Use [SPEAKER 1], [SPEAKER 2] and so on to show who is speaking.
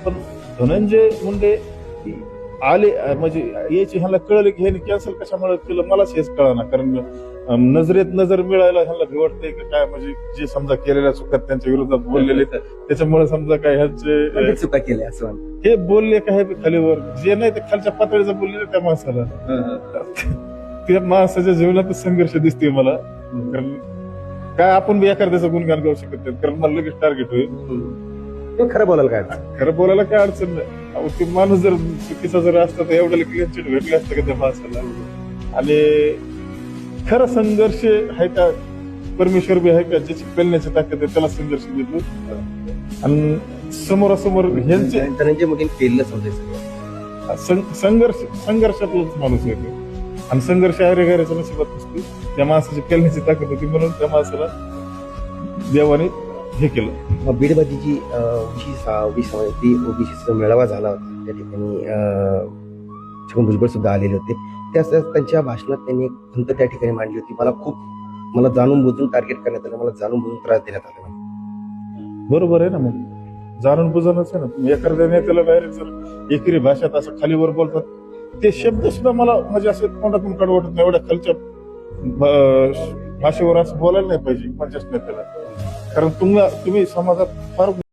[SPEAKER 1] पण धनंजय मुंडे आले म्हणजे याची ह्याला कळलं की ह्याने कॅन्सल कशामुळे केलं मलाच हेच कळना. कारण नजरेत नजर मिळायला ह्याला भिवडते का काय, म्हणजे जे समजा केलेल्या चुकात त्यांच्या विरोधात बोललेले त्याच्यामुळे समजा काय ह्यांचे
[SPEAKER 2] चुका केल्या असं म्हणतात.
[SPEAKER 1] हे बोलले काय खालीवर जे नाही ते खालच्या पातळीचं बोलले त्या माणसाला. त्या माणसाच्या जीवनात संघर्ष दिसते मला. कारण काय आपण बी एखाद्याचं गुणगान गाऊ शकत नाही, कारण मला लगेच टार्गेट होईल.
[SPEAKER 2] खरं बोलायला काय अडचण?
[SPEAKER 1] खरं बोलायला काय अडचण नाही. अहो, ते माणूस जर चुकीचा जर असता तर एवढ्याला क्लीन चिट भेटले असतं का त्या माणसाला. आणि खरं संघर्ष आहे का, परमेश्वर बी आहे का, ज्याची पेलण्याची ताकद आहे त्याला संघर्ष देतो. आणि समोरासमोर ह्यांचे
[SPEAKER 2] धनंजय मुंडे पेललं समजायचं.
[SPEAKER 1] संघर्षातलाच माणूस येतो. आणि संघर्ष आयरेघाऱ्याच्या नशिबात नसतो. त्या माणसाची पेलण्याची ताकद होती म्हणून त्या माणसाला देवाने हे केलं.
[SPEAKER 2] मग बीडमध्ये जी ती ओबीसीचा मेळावा झाला होता, त्या ठिकाणी छगन भुजबळ सुद्धा आलेले होते. त्यांच्या भाषणात त्यांनी एक खंत त्या ठिकाणी मांडली होती. मला जाणून बुजून टार्गेट करण्यात आलं, मला जाणून बुजून त्रास देण्यात आला.
[SPEAKER 1] बरोबर आहे ना. मग जाणून बुजूनच आहे ना. तुम्ही एखाद्या नेत्याला डायरेक्ट जर एकेरी भाषेत असं खालीवर बोलतात, ते शब्द सुद्धा मला म्हणजे असं तोंडातून काढू वाटत नाही. एवढ्या खालच्या भाषेवर असं बोलायला नाही पाहिजे पंचायत नेत्याला. कारण तुम्ही समाजात फार